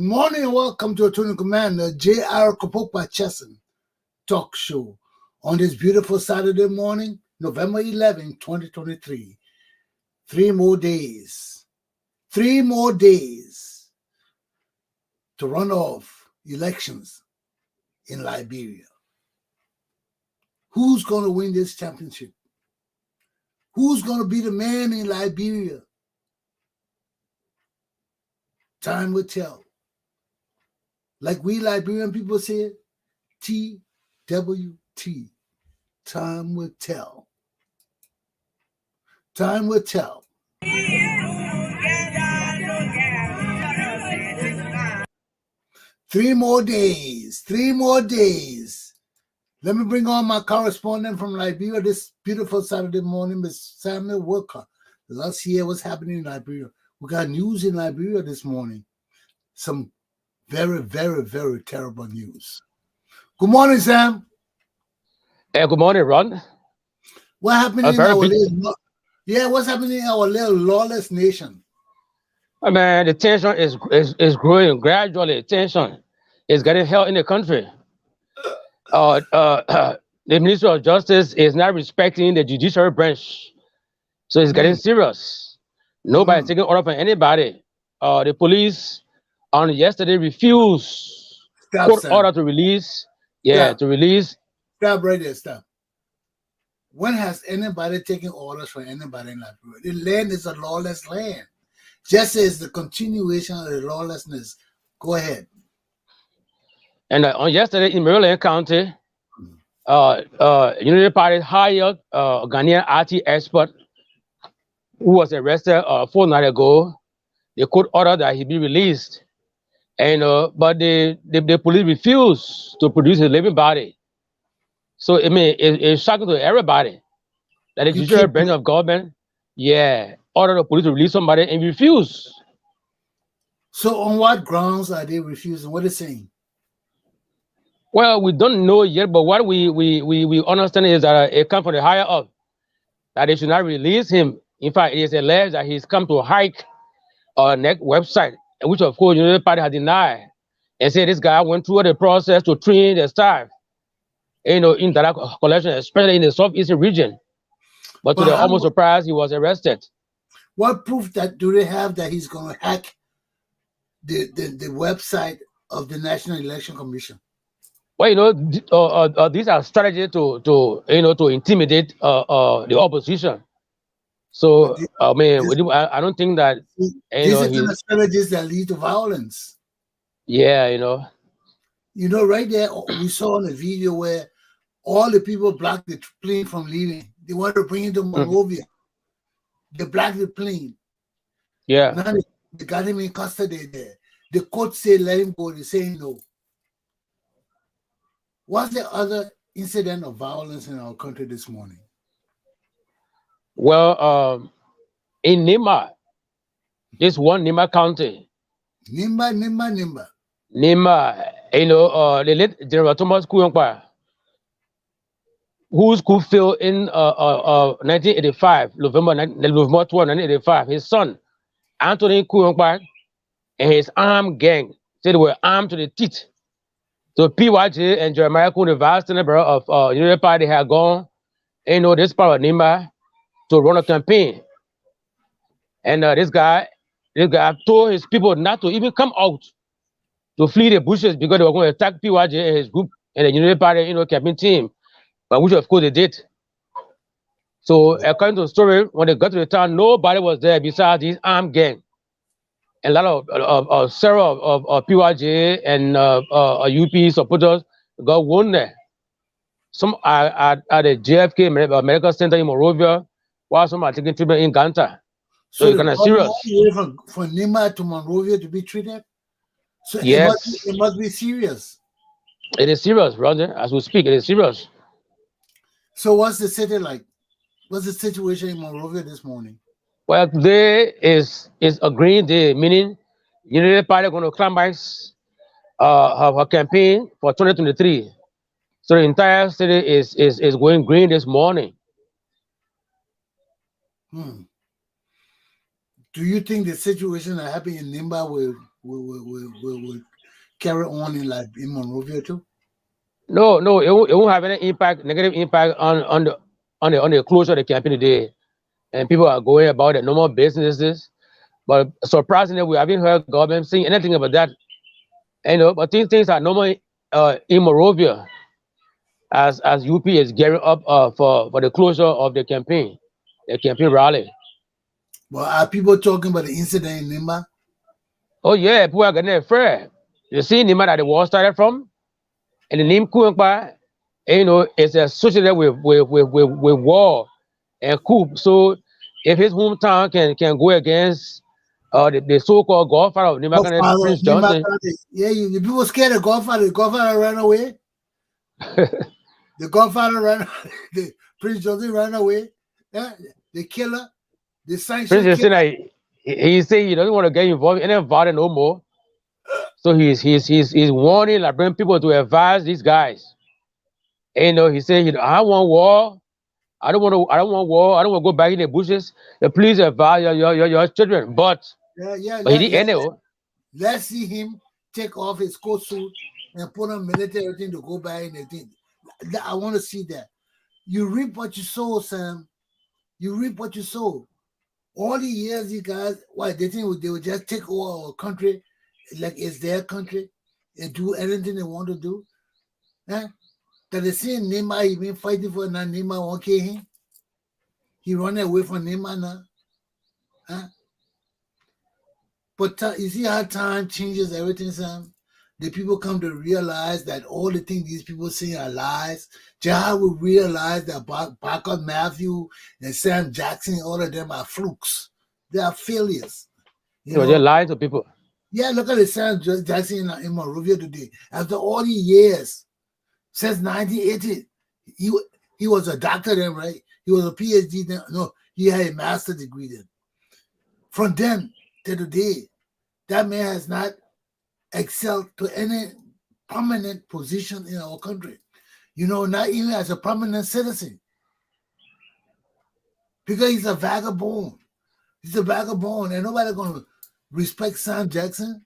morning and welcome to Attorney Commander J.R. Glapohkpa Chesson talk show on this beautiful Saturday morning, November 11, 2023. 3 more days. 3 more days to run off elections in Liberia. Who's going to win this championship? Who's going to be the man in Liberia? Time will tell. Like we Liberian people say, TWT. Time will tell. Time will tell. 3 more days. 3 more days. Let me bring on my correspondent from Liberia this beautiful Saturday morning, Ms. Samuel Walker. Let's hear what's happening in Liberia. We got news in Liberia this morning. Some very, very, very terrible news. Good morning, Sam. Good morning, Ron. What happened in our what's happening in our little lawless nation? Man, the tension is growing gradually. Tension is getting held in the country. The Ministry of Justice is not respecting the judiciary branch, so it's getting serious. Nobody's taking order from anybody. The police on yesterday refused court order to release. To release. Stop right there. Stop. When has anybody taken orders from anybody in Liberia? The land is a lawless land. Just as the continuation of the lawlessness. Go ahead. And on yesterday in Maryland County, Unity Party hired a Ghanaian IT expert who was arrested a fortnight ago. They court ordered that he be released. And but the police refused to produce a living body. So I mean, it's shocking to everybody that the judicial branch of government, ordered the police to release somebody and refuse. So on what grounds are they refusing? What are they saying? Well, we don't know yet, but what we understand is that it comes from the higher up that they should not release him. In fact, it is alleged that he's come to hike a next website, which of course the party has denied, and said this guy went through the process to train the staff, in data collection, especially in the southeastern region. But to their almost surprise, he was arrested. What proof do they have that he's going to hack the website of the National Election Commission? Well, these are strategies to intimidate the opposition. So I mean, I don't think that these are the strategies that lead to violence. Yeah, right there, we saw in the video where all the people blocked the plane from leaving. They wanted to bring it to Monrovia. They blocked the plane. Yeah. Now they got him in custody there. The court said let him go. They say no. What's the other incident of violence in our country this morning? Well, in Nima, this one Nima County. Nima. Nima, the late General Thomas Kuyongpa, whose coup fell in 1985, November 12, 1985. His son, Anthony Kuyongpa, and his armed gang said they were armed to the teeth. So PYJ and Jeremiah Kuhn, the vice president of Unity Party, had gone, this part of Nima to run a campaign. And this guy told his people not to even come out to flee the bushes because they were going to attack PYJ and his group and the Unity Party, campaign team, but which of course they did. So according to the story, when they got to the town, nobody was there besides these armed gang. And a lot of several of PYJ and UP supporters got wounded. Some are at the JFK Medical Center in Monrovia, while some are taking treatment in Ganta. So it's kind of serious. From Nima to Monrovia to be treated? So yes. It must be serious. It is serious, brother. As we speak, it is serious. So what's the city like? What's the situation in Monrovia this morning? Well, today is a green day, meaning Unity Party going to climax her campaign for 2023. So the entire city is going green this morning. Do you think the situation that happened in Nimba will will carry on in Monrovia too? No, it won't have any impact, negative impact on the closure of the campaign today. And people are going about their normal businesses. But surprisingly, we haven't heard government saying anything about that. But things are normal in Monrovia as UP is gearing up for the closure of the campaign rally. Well, are people talking about the incident in Nimba? Oh yeah, people are getting afraid. You see Nima that the war started from, and the name Kuangpa, it's associated with war and coup. So if his hometown can go against the so-called godfather of Nima, Godfather, Prince Nimba Johnson. County. Yeah, the people scared of Godfather. The Godfather ran away. The Godfather ran. The Prince Joseph ran away. Yeah, the killer, the Prince sanctioned Johnson, killer. he say he doesn't want to get involved in any violence no more. So he's warning, like, bring people to advise these guys. He said, I want war. I don't want to. I don't want war. I don't want to go back in the bushes. Please advise your children. Yeah. But he didn't. Let's see him take off his coat suit and put on military thing to go back in the thing. I want to see that. You reap what you sow, Sam. You reap what you sow. All the years you guys, why they think they would just take over our country like it's their country and do anything they want to do. Huh? That they see Neymar, he been fighting for now. Neymar won't kill him. He run away from Neymar now. Huh? But you see how time changes everything, Sam? The people come to realize that all the things these people say are lies. Just will realize that Barker Matthew and Sam Jackson, all of them are flukes. They are failures. They're lying to people. Yeah, look at the Sam Jackson in Monrovia today. After all the years, since 1980, he was a doctor then, right? He was a PhD then. No, he had a master's degree then. From then to today, that man has not excelled to any prominent position in our country. Not even as a prominent citizen. Because he's a vagabond. He's a vagabond, and nobody's going to respect Sam Jackson.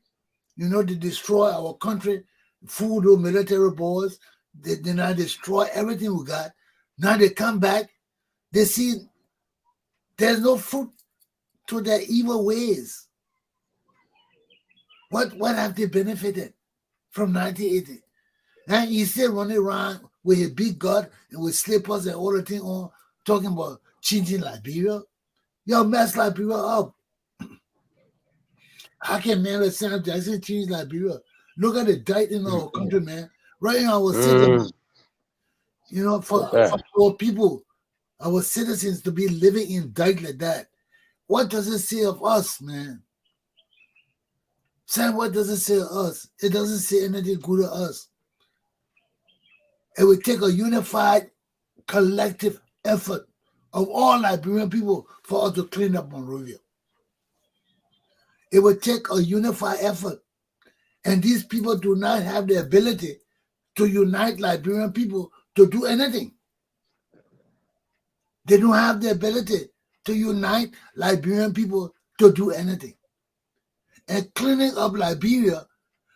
To destroy our country, food or military boys. They now destroy everything we got. Now they come back. They see there's no fruit to their evil ways. What have they benefited from 1980? And he's still running around with a big gun and with slippers and all the thing on, talking about changing Liberia. Y'all mess Liberia up. How can man like Sam Jackson change Liberia? Look at the diet in our country, man. Right now, our citizens, for our people, our citizens to be living in diet like that. What does it say of us, man? Sam, what does it say of us? It doesn't say anything good of us. It would take a unified, collective effort of all Liberian people for us to clean up Monrovia. It would take a unified effort. And these people do not have the ability to unite Liberian people to do anything. They don't have the ability to unite Liberian people to do anything. And cleaning up Liberia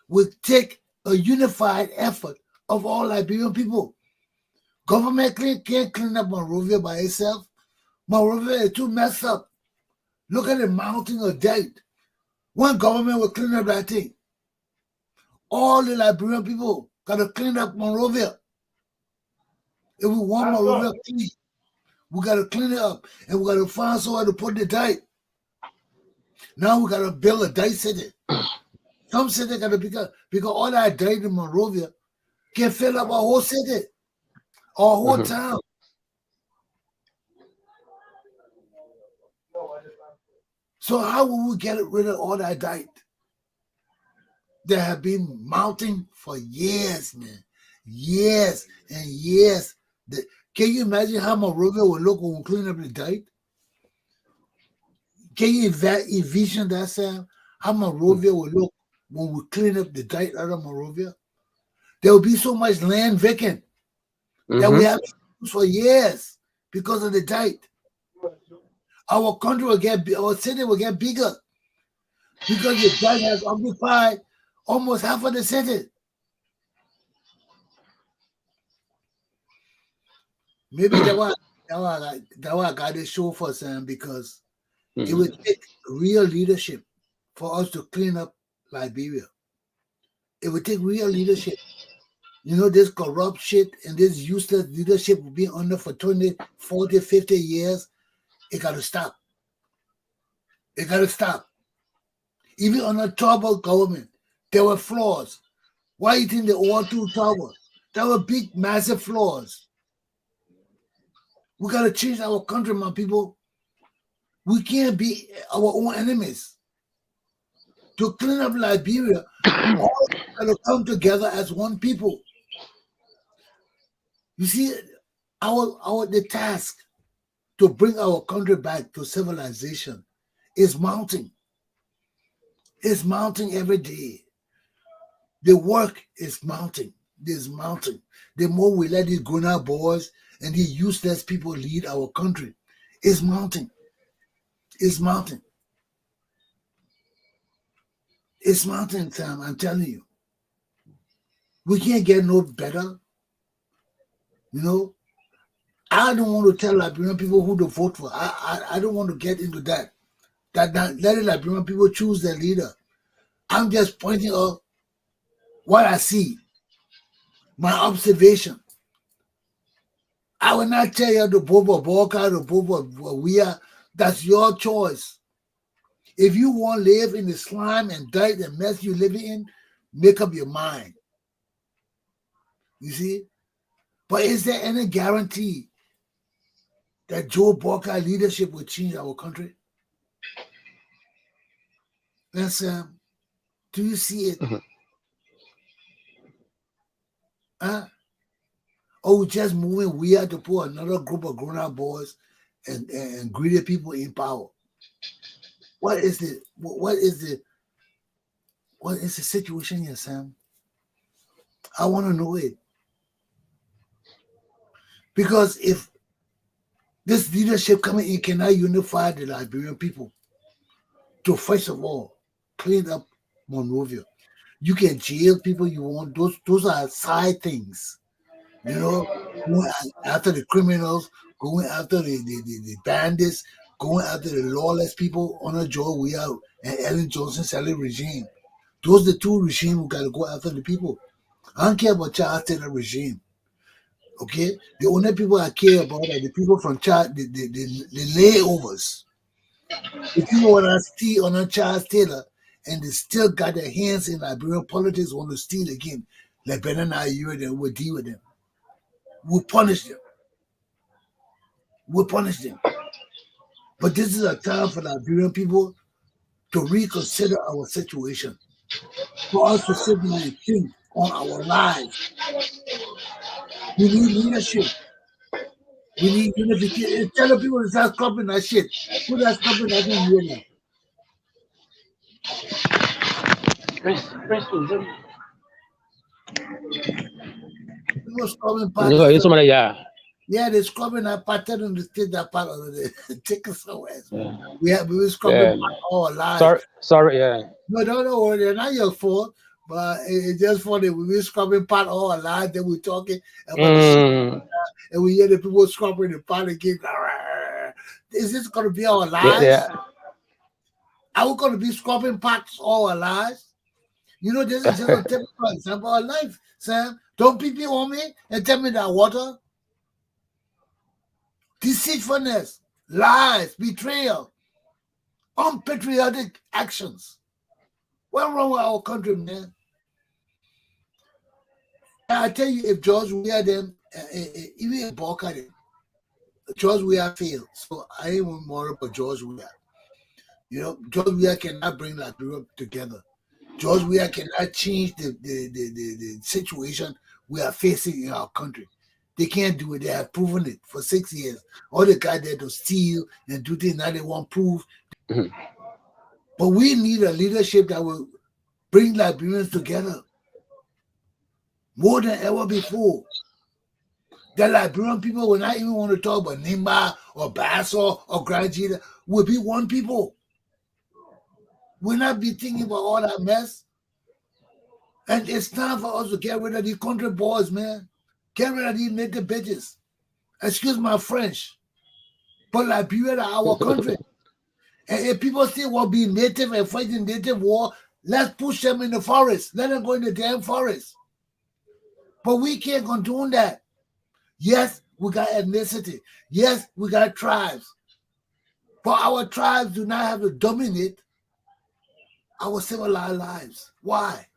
will take a unified effort of all Liberian people. Government can't clean up Monrovia by itself. Monrovia is too messed up. Look at the mountain of debt. One government will clean up that thing. All the Liberian people got to clean up Monrovia. If we want Monrovia clean, we got to clean it up. And we got to find somewhere to put the dirt. Now we got to build a dirt city. Some city got to because all that dirt in Monrovia can fill up our whole city, our whole town. So how will we get rid of all that dirt that have been mounting for years, man? Years and years. Can you imagine how Monrovia will look when we clean up the dirt? Can you envision that, Sam? How Monrovia will look when we clean up the dirt out of Monrovia? There will be so much land vacant that we have for years because of the dirt. Our country will our city will get bigger because the black has occupied almost half of the city. Maybe that why I got this show for Sam, because it would take real leadership for us to clean up Liberia. It would take real leadership. You know, this corrupt shit and this useless leadership we've been under for 20, 40, 50 years, it got to stop. It got to stop. Even under troubled government, there were flaws. Why you think they all too trouble? There were big, massive flaws. We got to change our country, my people. We can't be our own enemies. To clean up Liberia, we all got to come together as one people. You see, the task to bring our country back to civilization is mounting. It's mounting every day. The work is mounting. It's mounting. The more we let these grown-up boys and these useless people lead our country, it's mounting. It's mounting. It's mounting time, I'm telling you. We can't get no better. You know, I don't want to tell Liberian people who to vote for. I don't want to get into that. That let the Liberian people choose their leader. I'm just pointing out what I see, my observation. I will not tell you to vote for Boca, to vote for Wea. That's your choice. If you want to live in the slime and dirt and mess you're living in, make up your mind. You see? But is there any guarantee that Joe Boca leadership will change our country? And Sam, do you see it? Huh? Or we just moving weird to put another group of grown-up boys and greedy people in power? What is the situation here, Sam? I want to know it. Because if this leadership coming in cannot unify the Liberian people to, first of all, clean up Monrovia. You can jail people you want. Those are side things. You know, going after the criminals, going after the bandits, going after the lawless people under Joe Weah and Ellen Johnson's Sally regime. Those are the two regimes who got to go after the people. I don't care about Charles Taylor regime. Okay? The only people I care about are the people from the layovers. The people want to steal on Charles Taylor and they still got their hands in Liberian politics, want to steal again. Like Benin Ayure, then we'll deal with them. We'll punish them. We'll punish them. But this is a time for Liberian people to reconsider our situation. For us to sit down and think on our lives. We need leadership. We need unification. Tell the people to start stopping that shit. Who that stopping that in real life? People scrubbing parts. Yeah, they're scrubbing that part, tell them to take that part of it, take it somewhere. We were scrubbing part all our lives. Sorry, yeah. No, don't worry, they're not your fault, but it's just funny. We were scrubbing part all our lives, then we're talking about the shit, and we hear the people scrubbing the part again. Is this going to be our lives? Yeah. Are we going to be scrubbing parts all our lives? You know, this is just a typical example of life, Sam. Don't people on me and tell me that water. Deceitfulness, lies, betrayal, unpatriotic actions. What's wrong with our country, man? I tell you, if George Weah them, even if Boca them, George Weah failed. So I ain't more about George Weah. You know, George Weah cannot bring Liberia together. George Weah cannot change the situation we are facing in our country. They can't do it. They have proven it for 6 years. All the guys there to steal and do things now they want proof. But we need a leadership that will bring Liberians together more than ever before. The Liberian people will not even want to talk about Nimba or Basso or Granjida. We'll be one people. We'll not be thinking about all that mess. And it's time for us to get rid of these country boys, man. Get rid of these native bitches. Excuse my French. But Liberia is our country. And if people still want to be native and fighting native war, let's push them in the forest. Let them go in the damn forest. But we can't condone that. Yes, we got ethnicity. Yes, we got tribes. But our tribes do not have to dominate our civilized lives. Why?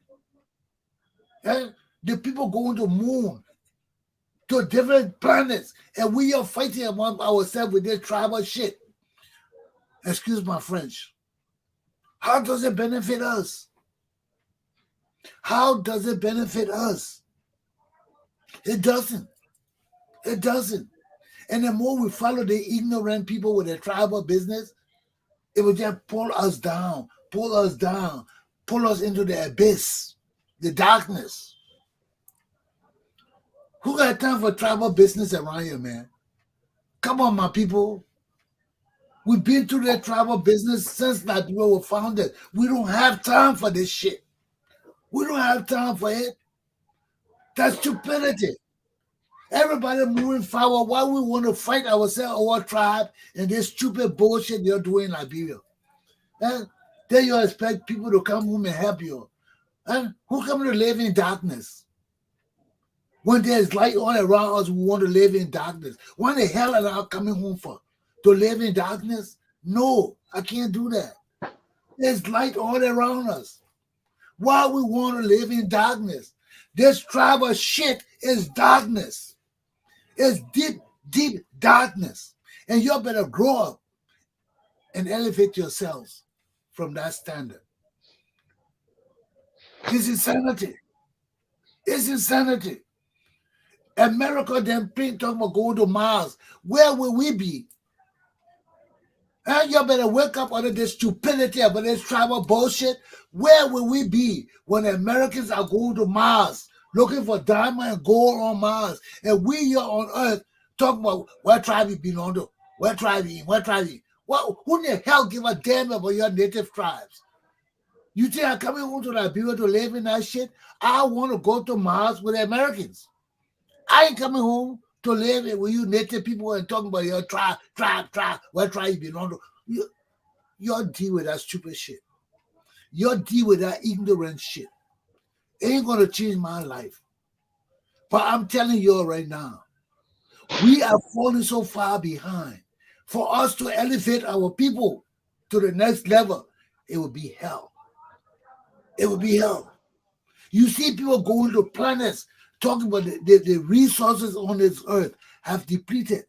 And the people going to the moon, to different planets, and we are fighting among ourselves with this tribal shit. Excuse my French. How does it benefit us? How does it benefit us? It doesn't. It doesn't. And the more we follow the ignorant people with their tribal business, it will just pull us down, pull us into the abyss, the darkness. Who got time for tribal business around here, man? Come on, my people. We've been through that tribal business since Liberia was founded. We don't have time for this shit. We don't have time for it. That's stupidity. Everybody moving forward. Why we want to fight ourselves, our tribe, and this stupid bullshit you're doing in Liberia? And then you expect people to come home and help you. And who come to live in darkness? When there's light all around us, we want to live in darkness. Why the hell are I coming home for? To live in darkness? No, I can't do that. There's light all around us. Why we want to live in darkness? This tribal shit is darkness. It's deep, deep darkness. And you better grow up and elevate yourselves from that standard. It's insanity. It's insanity. America then talking about going to Mars. Where will we be? And you better wake up under this stupidity about this tribal bullshit. Where will we be when the Americans are going to Mars, looking for diamond and gold on Mars, and we here on Earth talking about what tribe you belong to, what tribe you in, what tribe you in. Who the hell give a damn about your native tribes? You think I'm coming home to Liberia to live in that shit? I want to go to Mars with the Americans. I ain't coming home to live with you native people and talking about your tribe, what tribe you belong to. You'll deal with that stupid shit. You'll deal with that ignorant shit. It ain't going to change my life. But I'm telling you right now, we are falling so far behind. For us to elevate our people to the next level, it will be hell. It will be hell. You see people going to planets, talking about the resources on this earth have depleted.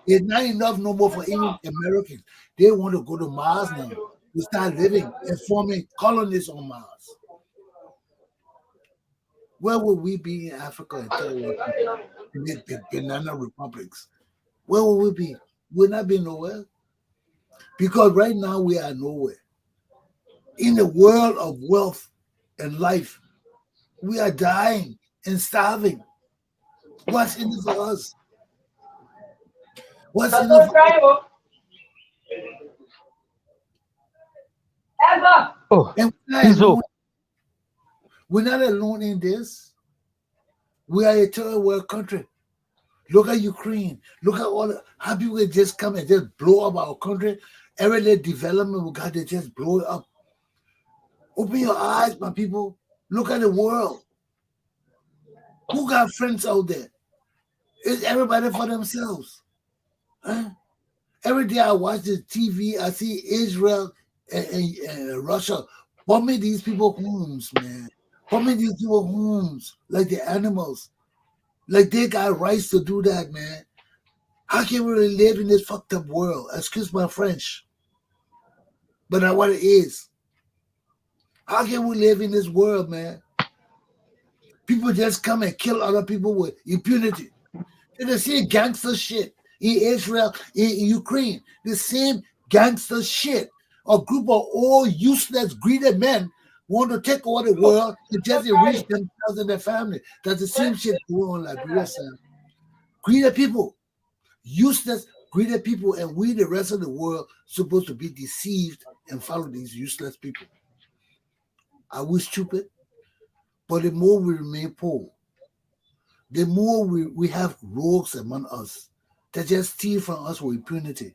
It's not enough no more for even Americans. They want to go to Mars now to start living and forming colonies on Mars. Where will we be in Africa and third world countries, the banana republics? Where will we be? We'll not be nowhere. Because right now we are nowhere. In the world of wealth and life, we are dying and starving. What's in it for us? What's in it for us? And we're not alone in this. We are a third world country. Look at Ukraine. Look at all how people just come and just blow up our country. Every little development we got, they just blow it up. Open your eyes, my people. Look at the world. Who got friends out there? It's everybody for themselves. Huh? Every day I watch the TV, I see Israel and Russia bombing these people's homes, man. Bombing these people's homes like the animals. Like they got rights to do that, man. How can we really live in this fucked up world? Excuse my French. But that's what it is. How can we live in this world, man? People just come and kill other people with impunity. And the same gangster shit in Israel, in Ukraine. The same gangster shit. A group of old, useless, greedy men want to take over the world to just enrich themselves and their family. That's the same shit going on like Liberia. Greedy people. Useless, greedy people, and we, the rest of the world, supposed to be deceived and follow these useless people. Are we stupid? But the more we remain poor, the more we have rogues among us that just steal from us with impunity,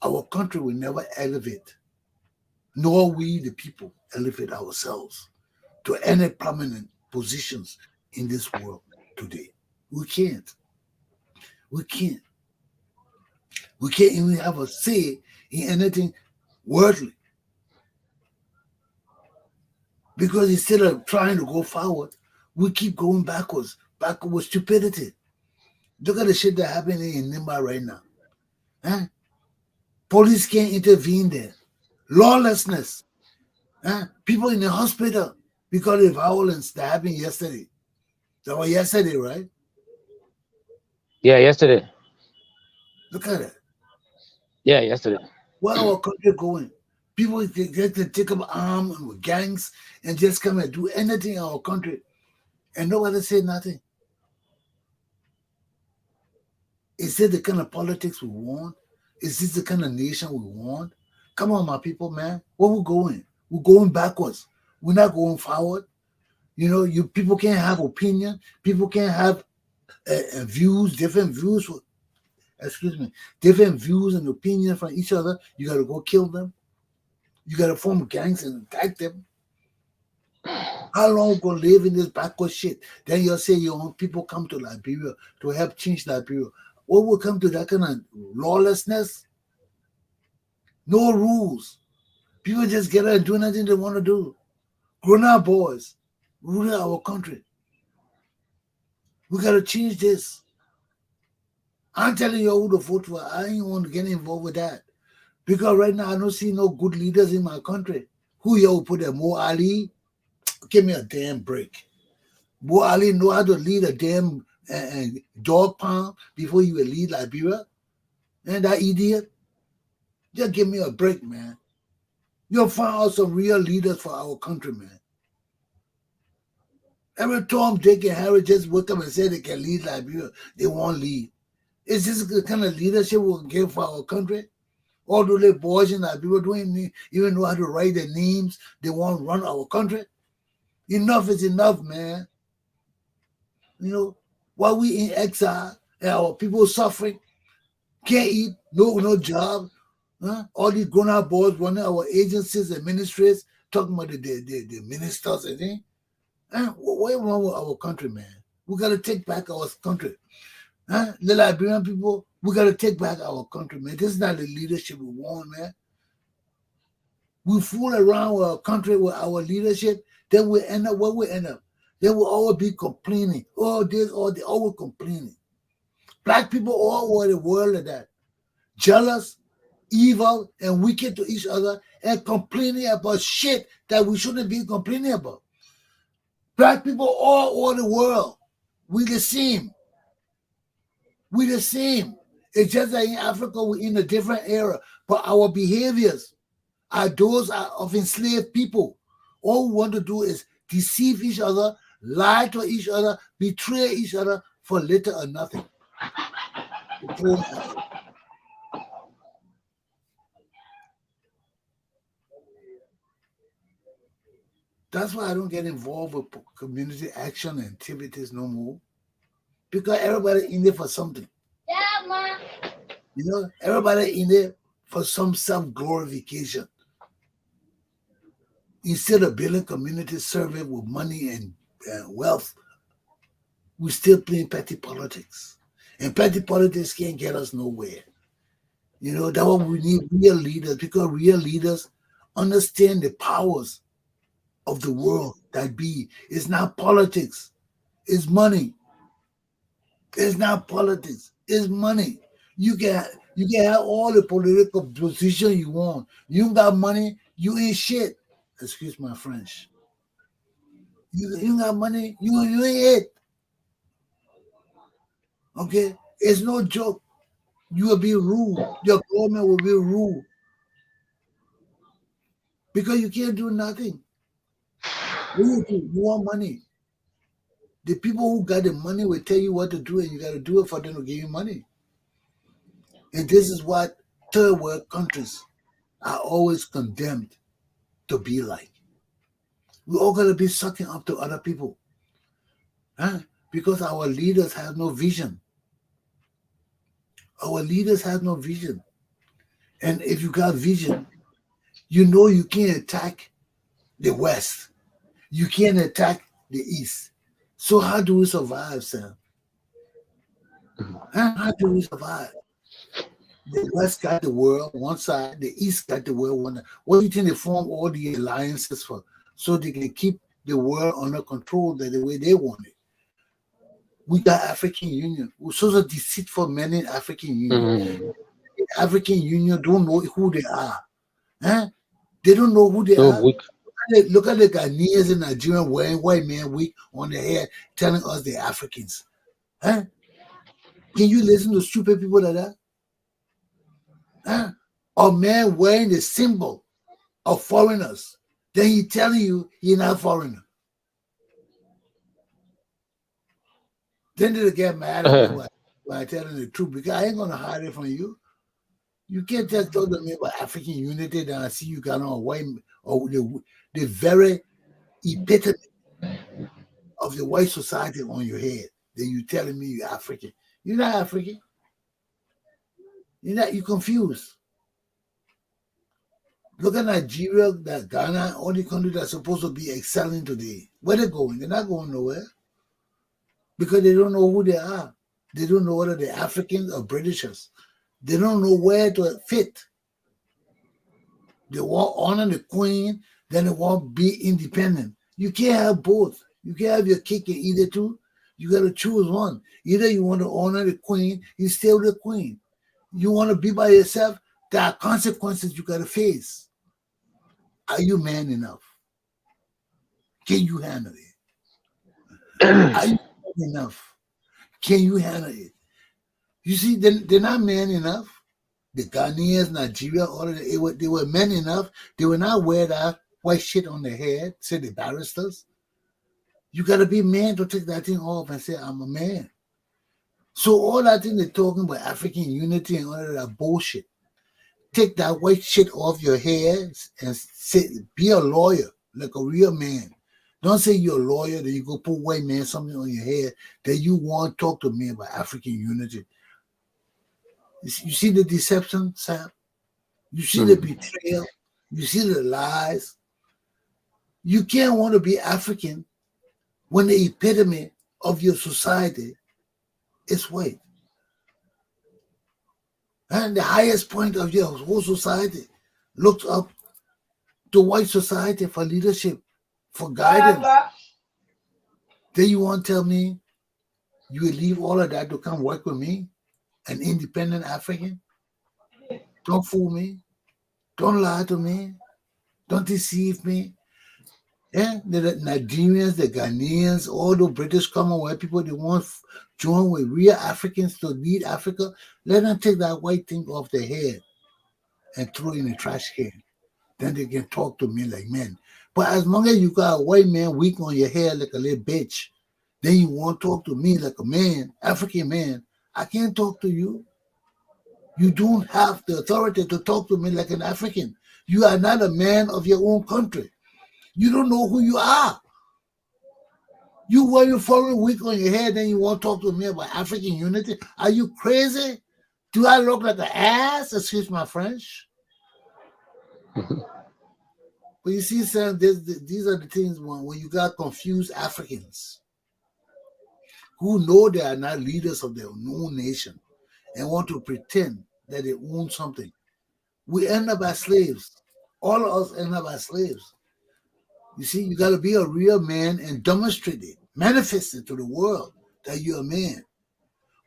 our country will never elevate, nor we, the people, elevate ourselves to any prominent positions in this world today. We can't. We can't. We can't even have a say in anything worldly. Because instead of trying to go forward, we keep going backwards, backward with stupidity. Look at the shit that happening in Nimba right now. Huh? Police can't intervene there. Lawlessness. Huh? People in the hospital because of violence that happened yesterday. That was yesterday, right? Yeah, yesterday. Look at it. Yeah, yesterday. Where our country going? People get to take up arms with gangs and just come and do anything in our country, and nobody say nothing. Is this the kind of politics we want? Is this the kind of nation we want? Come on, my people, man. Where we going? We're going backwards. We're not going forward. You know, you people can't have opinion. People can't have views, different views. Excuse me, different views and opinions from each other. You got to go kill them. You got to form gangs and attack them. How long we gonna live in this backward shit? Then you'll say your own people come to Liberia to help change Liberia. What will come to that kind of lawlessness? No rules. People just get out and do anything they want to do. Grown-up boys ruling our country. We gotta change this. I'm telling you who to vote for. I ain't want to get involved with that. Because right now I don't see no good leaders in my country. Who here will put there? Mo Ali? Give me a damn break. Mo Ali know how to lead a damn dog pound before you will lead Liberia? And that idiot? Just give me a break, man. You'll find out some real leaders for our country, man. Every Tom, Dick, and Harry just wake up and say they can lead Liberia. They won't lead. Is this the kind of leadership we'll give for our country? All the little boys in Liberia don't even know how to write their names. They won't run our country. Enough is enough, man. You know, while we in exile and our people suffering, can't eat, no job. Huh? All these grown-up boys running our agencies and ministries, talking about the ministers and things. What's wrong with our country, man? We got to take back our country. Huh? The Liberian people, we got to take back our country, man. This is not the leadership we want, man. We fool around with our country, with our leadership, then we end up where we end up. Then we'll always be complaining. Oh, this, or they always complaining. Black people all over the world are that. Jealous, evil, and wicked to each other, and complaining about shit that we shouldn't be complaining about. Black people all over the world, we the same. We the same. It's just that in Africa, we're in a different era. But our behaviors are those of enslaved people. All we want to do is deceive each other, lie to each other, betray each other for little or nothing. That's why I don't get involved with community action and activities no more. Because everybody in there for something. Yeah, Ma. You know, everybody in there for some self-glorification. Instead of building community service with money and wealth, we still playing petty politics. And petty politics can't get us nowhere. You know, that's why we need real leaders, because real leaders understand the powers of the world that be. It's not politics. It's money. It's not politics. It's money. You can have all the political position you want. You got money, you ain't shit. Excuse my French. You got money, you ain't it. Okay? It's no joke. You will be rude. Your government will be rude. Because you can't do nothing. What you do? You want money. The people who got the money will tell you what to do, and you got to do it for them to give you money. And this is what third world countries are always condemned to be like. We all gotta be sucking up to other people. Huh? Because our leaders have no vision. Our leaders have no vision. And if you got vision, you know you can't attack the West. You can't attack the East. So how do we survive, Sam? Huh? How do we survive? The West got the world one side, the East got the world one. What do you think they form all the alliances for? So they can keep the world under control the way they want it. We got African Union. We're such a deceitful men in African Union. Mm. African Union don't know who they are. Huh? They don't know who they So are. weak. Look at the Ghanaians in Nigeria wearing white man wig on their head, telling us they're Africans. Huh? Can you listen to stupid people like that? Huh? A man wearing the symbol of foreigners, then he telling you he's not foreigner. Then they get mad at me when I tell them the truth because I ain't gonna hide it from you. You can't just talk to me about African unity, then I see you got on a white or the very epitome of the white society on your head. Then you telling me you're African. You're not African. You're confused. Look at Nigeria, that Ghana, all the countries that's supposed to be excelling today. Where they going? They're not going nowhere. Because they don't know who they are. They don't know whether they're Africans or Britishers. They don't know where to fit. They want honor the queen, then they want be independent. You can't have both. You can't have your cake and eat it too. You got to choose one. Either you want to honor the queen, you stay with the queen. You want to be by yourself, there are consequences you got to face. Are you man enough? Can you handle it? Are you man enough? Can you handle it? You see, they're not man enough. The Ghanaians, Nigeria, all of that, they were men enough. They will not wear that white shit on their head, say the barristers. You got to be man to take that thing off and say, I'm a man. So all that thing they're talking about African unity and all of that bullshit. Take that white shit off your head and say, be a lawyer, like a real man. Don't say you're a lawyer, then you go put white man something on your head, that you want to talk to me about African unity. You see the deception, Sam? You see the betrayal? You see the lies? You can't want to be African when the epitome of your society is white. And the highest point of your whole society looks up to white society for leadership, for guidance. Then you want to tell me you will leave all of that to come work with me, an independent African? Don't fool me. Don't lie to me. Don't deceive me. Yeah, the Nigerians, the Ghanaians, all the British Commonwealth people, they want to join with real Africans to lead Africa. Let them take that white thing off their head and throw it in the trash can. Then they can talk to me like men. But as long as you got a white man weak on your head like a little bitch, then you want to talk to me like a man, African man. I can't talk to you. You don't have the authority to talk to me like an African. You are not a man of your own country. You don't know who you are. You wear your foreign wig on your head, then you want to talk to me about African unity? Are you crazy? Do I look like an ass? Excuse my French. But you see, Sam, these are the things when you got confused Africans who know they are not leaders of their own nation and want to pretend that they own something. We end up as slaves. All of us end up as slaves. You see, you got to be a real man and demonstrate it, manifest it to the world that you're a man.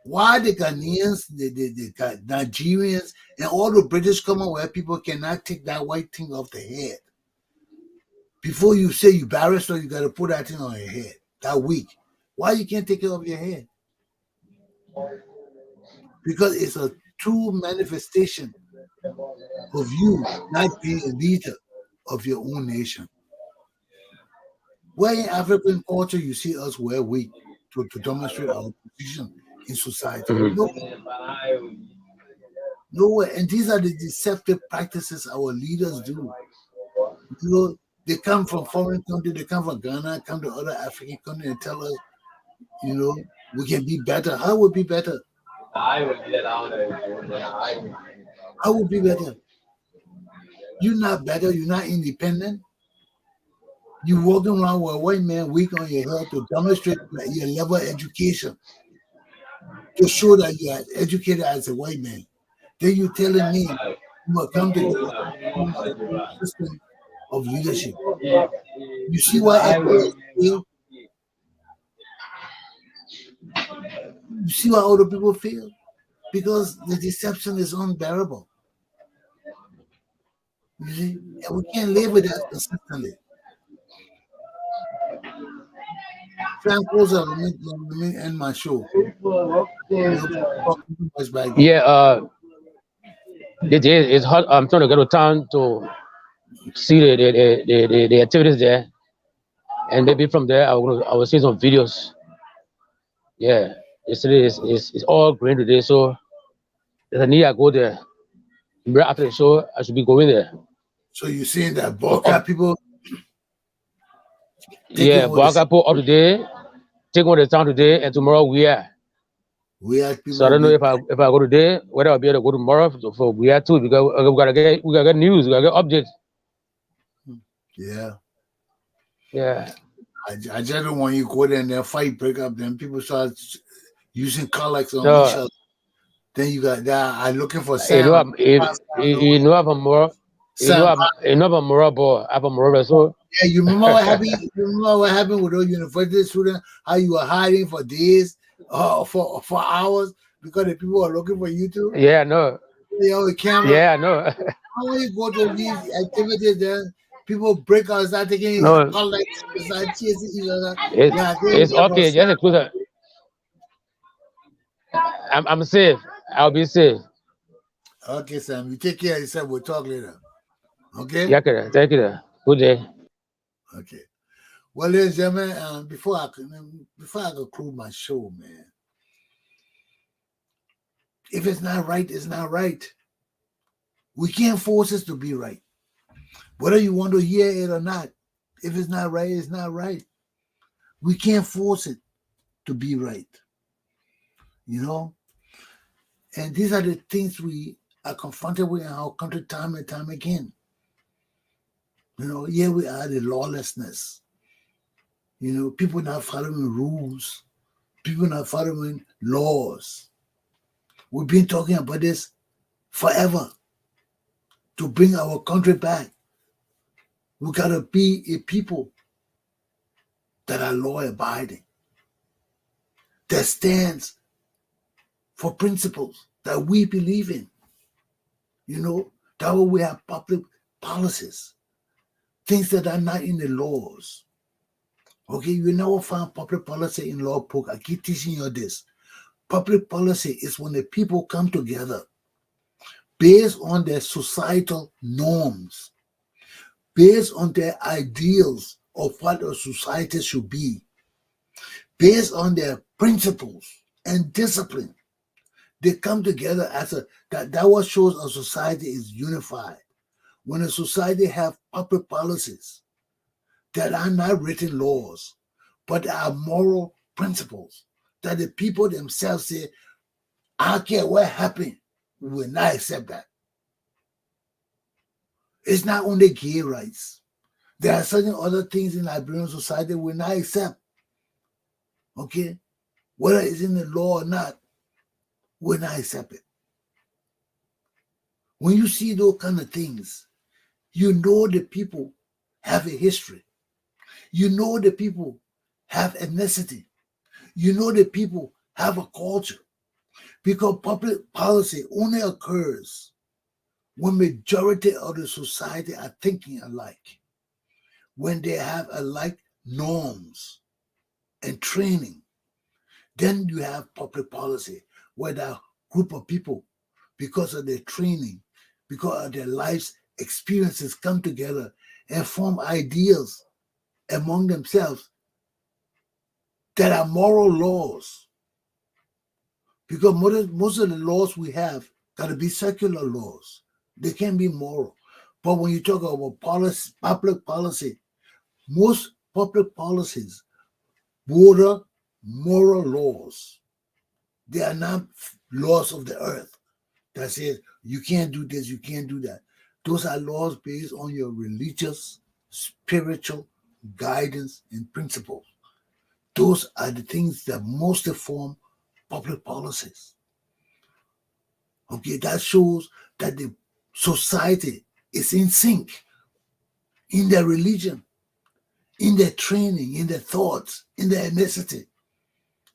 Why the Ghanaians, the Nigerians, and all the British Commonwealth people cannot take that white thing off their head? Before you say you barrister, you got to put that thing on your head, that wig. Why you can't take it off your head? Because it's a true manifestation of you not being a leader of your own nation. Where in African culture you see us wear wig to demonstrate our position in society? No. No way. And these are the deceptive practices our leaders do. You know, they come from foreign countries, they come from Ghana, come to other African countries and tell us, you know, we can be better. How would be better? How would be better? You're not better, you're not independent. You walking around with a white man weak on your head to demonstrate your level of education, to show that you are educated as a white man. Then you telling me you must come together and form a new system of leadership. You see why educators fail? You see why other people fail? Because the deception is unbearable. You see, and we can't live with that consistently. Sam Closer, let me end my show. You know, talking too much back there. Yeah, it's hot. I'm trying to go to town to see the activities there, and maybe from there I will see some videos. Yeah, yesterday is all green today, so there's a need I go there. Right after the show, I should be going there. So you're saying that So Balkan people taking yeah, over the Boakapo up today, take over the town today, and tomorrow we are. we are So I people don't know be if I go today, whether I'll be able to go tomorrow for we are too, because we gotta get news, we gotta get updates. yeah. Yeah. I just don't want you to go there and then fight break up. Then people start using colors on each So other. Then you got that. I'm looking for you know Sam. you know I'm a more Sam, you know I'm a moral boy. I'm a moral so yeah, you remember what happened? You remember what happened with those university students? How you were hiding for days, for hours because the people are looking for you too. yeah, no. They have a camera. Yeah, no. How you go to these activities? Then people break out, start taking No. colors, start chasing each other. It, Yeah, they it's there for okay, just Sam. a closer. I'm safe. I'll be safe. Okay, Sam, you take care of yourself. We'll talk later. Okay. Yeah, okay. Thank you. Good day. Okay. Well, ladies and gentlemen, before I conclude my show, man, if it's not right, it's not right. We can't force it to be right, whether you want to hear it or not. If it's not right, it's not right. We can't force it to be right, you know. And these are the things we are confronted with in our country time and time again. You know, here we are, the lawlessness. You know, people not following rules, people not following laws. We've been talking about this forever. To bring our country back, we gotta be a people that are law abiding, that stands for principles that we believe in. You know, that way we have public policies, things that are not in the laws. Okay, you never find public policy in law book. I keep teaching you this. Public policy is when the people come together based on their societal norms, based on their ideals of what a society should be, based on their principles and discipline. They come together as that what shows a society is unified. When a society have public policies that are not written laws, but are moral principles that the people themselves say, I don't care what happened, we will not accept that. It's not only gay rights. There are certain other things in Liberian society we will not accept. Okay? Whether it's in the law or not, we will not accept it. When you see those kind of things, you know the people have a history. You know the people have ethnicity. You know the people have a culture. Because public policy only occurs when majority of the society are thinking alike, when they have alike norms and training. Then you have public policy where that group of people, because of their training, because of their life's experiences, come together and form ideas among themselves that are moral laws. Because most of the laws we have got to be secular laws. They can't be moral. But when you talk about policy, public policy, most public policies border moral laws. They are not laws of the earth that says you can't do this, you can't do that. Those are laws based on your religious, spiritual guidance and principles. Those are the things that mostly form public policies. Okay, that shows that the society is in sync in their religion, in their training, in their thoughts, in their ethnicity,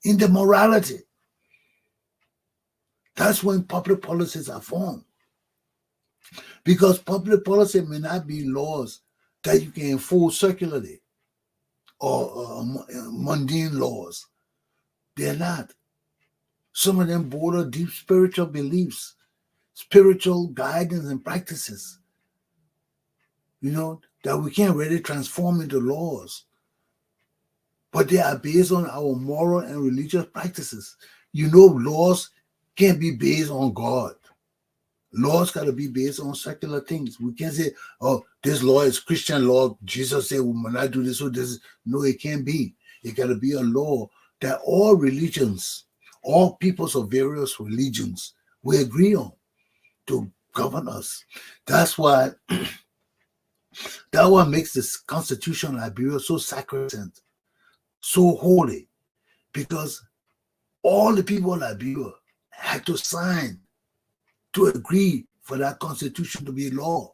in their morality. That's when public policies are formed. Because public policy may not be laws that you can enforce circularly or mundane laws. They're not. Some of them border deep spiritual beliefs, spiritual guidance and practices, that we can't really transform into laws. But they are based on our moral and religious practices. Laws can't be based on God. Laws got to be based on secular things. We can't say, oh, this law is Christian law. Jesus said we must not do this or this. No, it can't be. It got to be a law that all religions, all peoples of various religions will agree on to govern us. That's why that what makes this Constitution of Liberia so sacrosanct, so holy, because all the people of Liberia had to sign to agree for that Constitution to be law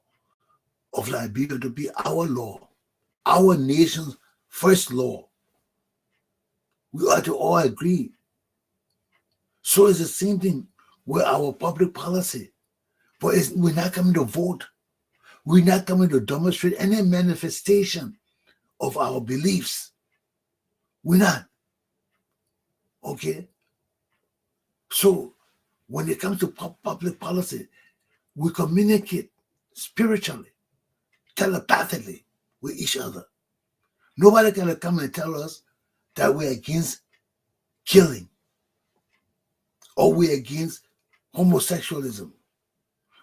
of Liberia, to be our law, our nation's first law. We ought to all agree. So it's the same thing with our public policy. But we're not coming to vote. We're not coming to demonstrate any manifestation of our beliefs. We're not. Okay? So when it comes to public policy, we communicate spiritually, telepathically with each other. Nobody can come and tell us that we're against killing or we're against homosexualism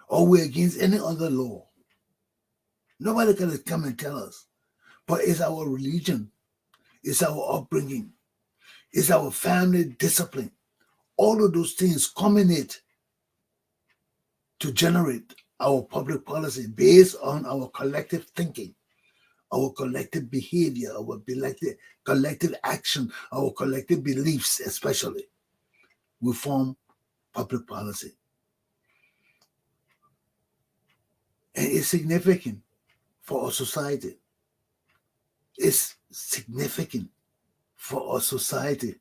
or we're against any other law. Nobody can come and tell us. But it's our religion, it's our upbringing, it's our family discipline. All of those things culminate to generate our public policy based on our collective thinking, our collective behavior, our collective action, our collective beliefs especially. We form public policy. And it's significant for our society. It's significant for our society,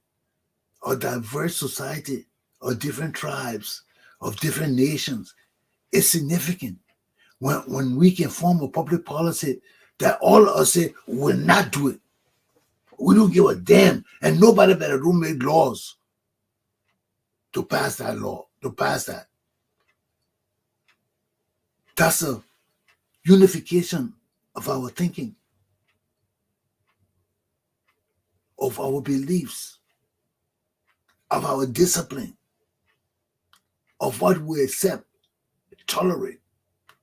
our diverse society, of different tribes, of different nations. It's significant when we can form a public policy that all of us say will not do it. We don't give a damn, and nobody better do make laws to pass that law, to pass that. That's a unification of our thinking, of our beliefs, of our discipline, of what we accept, tolerate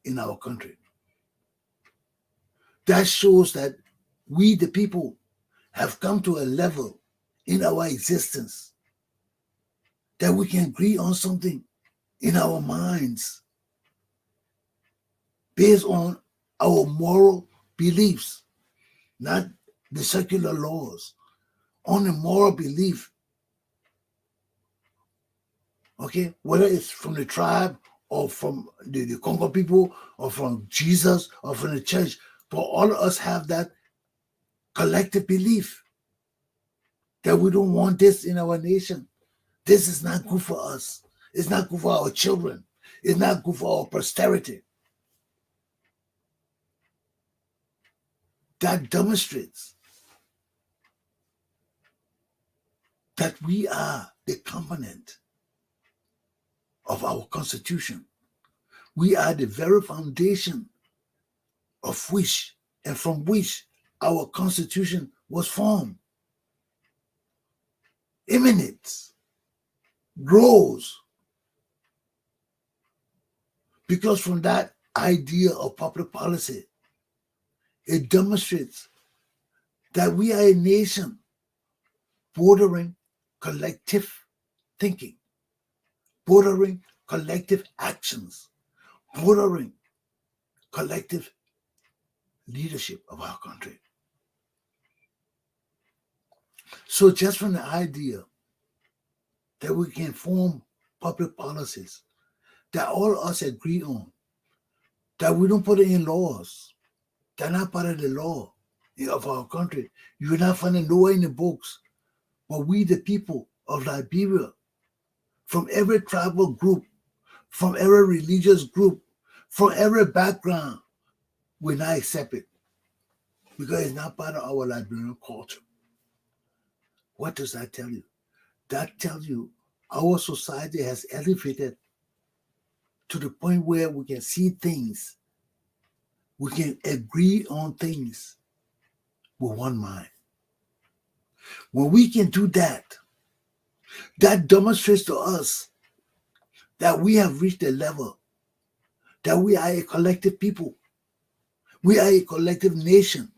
in our country. That shows that we, the people, have come to a level in our existence that we can agree on something in our minds based on our moral beliefs, not the secular laws, on the moral belief. Okay, whether it's from the tribe or from the Congo people or from Jesus or from the church, but all of us have that collective belief that we don't want this in our nation. This is not good for us. It's not good for our children. It's not good for our posterity. That demonstrates that we are the component of our Constitution. We are the very foundation of which and from which our Constitution was formed. Emanates, grows Because from that idea of public policy, it demonstrates that we are a nation bordering collective thinking, bordering collective actions, bordering collective leadership of our country. So just from the idea that we can form public policies that all of us agree on, that we don't put it in laws, they're not part of the law of our country. You will not find it nowhere in the books. But we, the people of Liberia, from every tribal group, from every religious group, from every background, will not accept it because it's not part of our Liberian culture. What does that tell you? That tells you our society has elevated to the point where we can see things, we can agree on things with one mind. When we can do that, that demonstrates to us that we have reached a level that we are a collective people. We are a collective nation.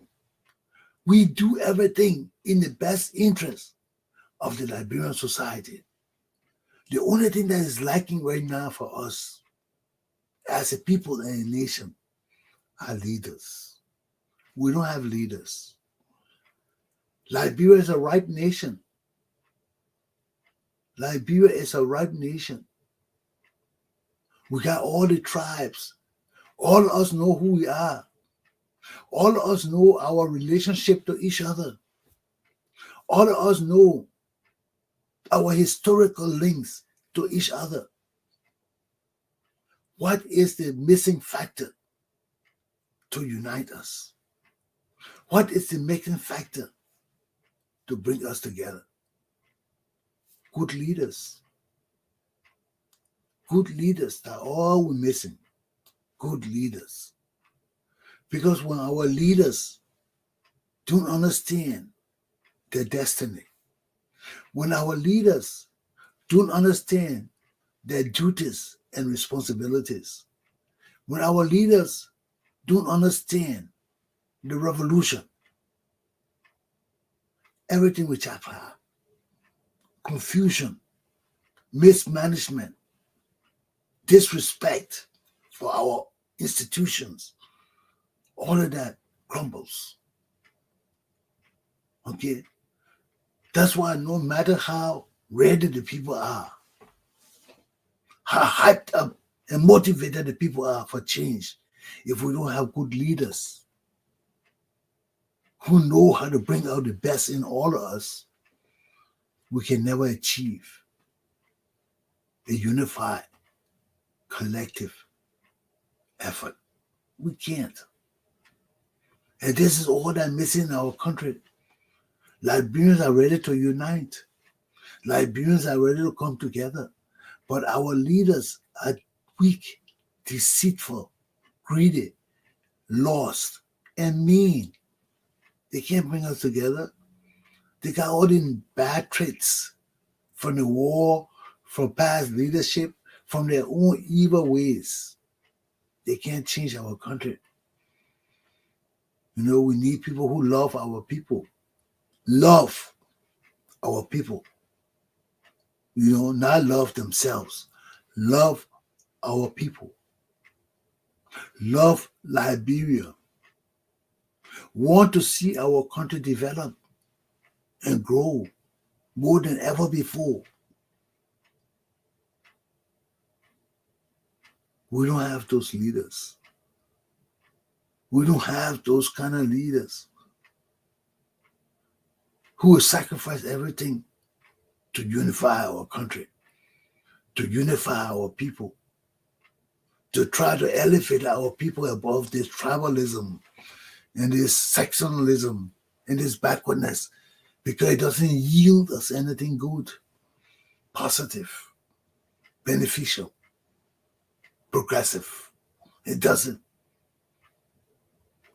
We do everything in the best interest of the Liberian society. The only thing that is lacking right now for us as a people and a nation are leaders. We don't have leaders. Liberia is a ripe nation. Liberia is a ripe nation. We got all the tribes. All of us know who we are. All of us know our relationship to each other. All of us know our historical links to each other. What is the missing factor to unite us? What is the missing factor to bring us together? Good leaders. Good leaders, that's all we're missing. Good leaders. Because when our leaders don't understand their destiny, when our leaders don't understand their duties and responsibilities, when our leaders don't understand the revolution, everything will happen. Confusion, mismanagement, disrespect for our institutions, all of that crumbles. Okay? That's why no matter how ready the people are, how hyped up and motivated the people are for change, if we don't have good leaders who know how to bring out the best in all of us, we can never achieve a unified, collective effort. We can't. And this is all that's missing in our country. Liberians are ready to unite. Liberians are ready to come together. But our leaders are weak, deceitful, greedy, lost, and mean. They can't bring us together. They got all these bad traits from the war, from past leadership, from their own evil ways. They can't change our country. You know, we need people who love our people. Love our people. You know, not love themselves. Love our people. Love Liberia. Want to see our country develop and grow more than ever before. We don't have those leaders. We don't have those kind of leaders who will sacrifice everything to unify our country, to unify our people, to try to elevate our people above this tribalism and this sectionalism and this backwardness, because it doesn't yield us anything good, positive, beneficial, progressive. It doesn't.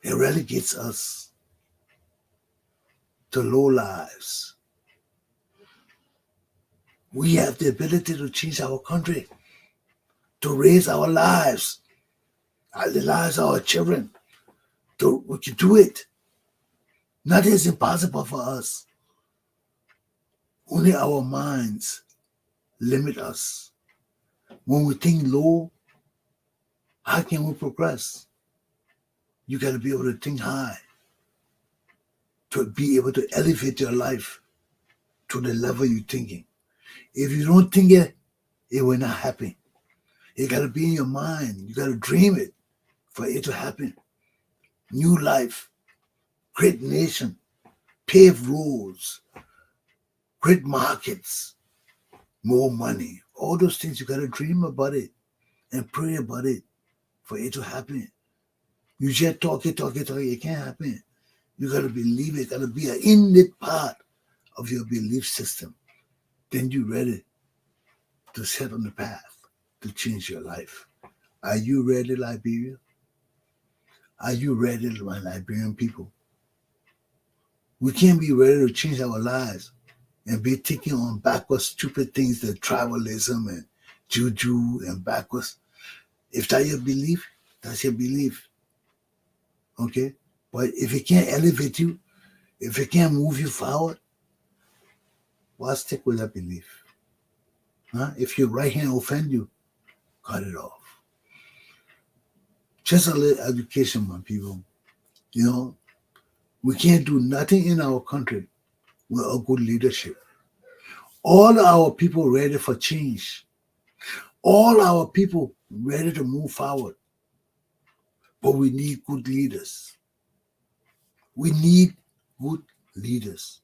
It relegates us to low lives. We have the ability to change our country. to raise our lives, the lives of our children. We can do it. Nothing is impossible for us. Only our minds limit us. When we think low, how can we progress? You got to be able to think high to be able to elevate your life to the level you're thinking. If you don't think it, it will not happen. It got to be in your mind. You got to dream it for it to happen. New life, great nation, paved roads, great markets, more money. All those things, you got to dream about it and pray about it for it to happen. You just talk it, it can't happen. You got to believe it. It got to be an innate part of your belief system. Then you're ready to set on the path to change your life. Are you ready, Liberia? Are you ready, my Liberian people? We can't be ready to change our lives and be thinking on backwards, stupid things like tribalism and juju and backwards. If that's your belief, that's your belief. Okay? But if it can't elevate you, if it can't move you forward, well, stick with that belief. Huh? If your right hand offend you, cut it off. Just a little education, my people. You know, we can't do nothing in our country without good leadership. All our people ready for change. All our people ready to move forward. But we need good leaders. We need good leaders.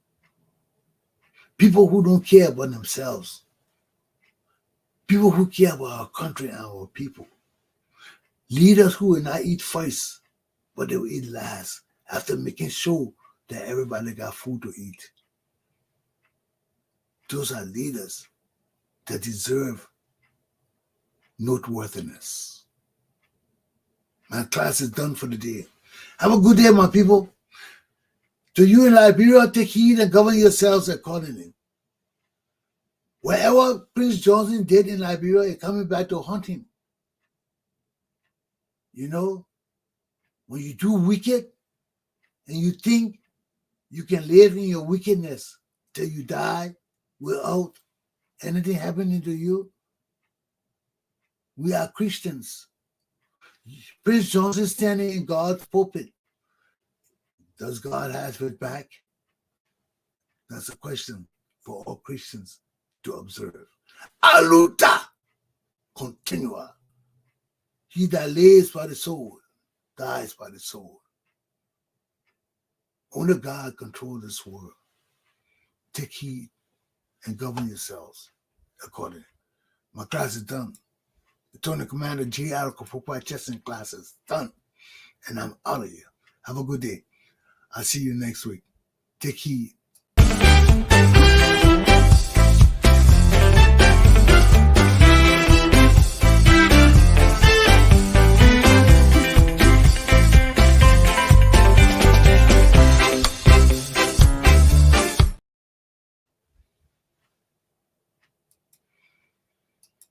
People who don't care about themselves. People who care about our country and our people. Leaders who will not eat first, but they will eat last after making sure that everybody got food to eat. Those are leaders that deserve noteworthiness. My class is done for the day. Have a good day, my people. To you in Liberia, take heed and govern yourselves accordingly. Whatever Prince Johnson did in Liberia is coming back to haunt him. You know, when you do wicked and you think you can live in your wickedness till you die without anything happening to you, we are Christians. Prince Johnson standing in God's pulpit. Does God have his back? That's a question for all Christians to observe. Aluta continua. He that lays by the sword dies by the sword. Only God controls this world. Take heed and govern yourselves accordingly. My class is done. The Tony Commander Glapohkpa Chesson class is done. And I'm out of here. Have a good day. I'll see you next week. Take heed.